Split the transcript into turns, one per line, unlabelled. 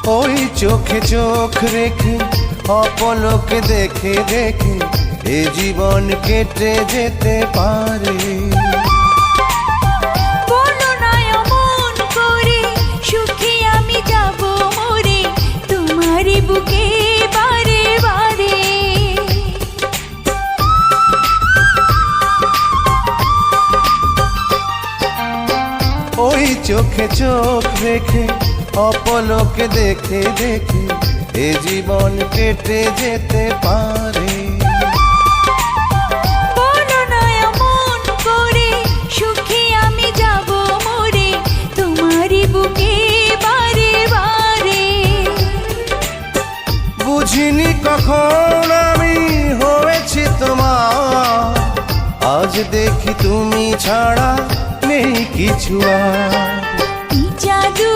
ওই চোখে চোখ রেখে অপলকে দেখে দেখে এ জীবন কেটে যেতে পারে।
বলো না অমন করে, সুখে আমি যাব মরে তোমারই বুকে বারে বারে।
ওই চোখে চোখ রেখে অপলকে দেখে দেখে এ জীবন কেটে যেতে পারে।
বলো না অমন করে, সুখে আমি যাব মরে তোমারই বুকে বারে বারে।
বুঝিনি কখন আমি হয়েছি তোমার, আজ দেখি তুমি ছাড়া নেই কিছু আর।
কি জাদু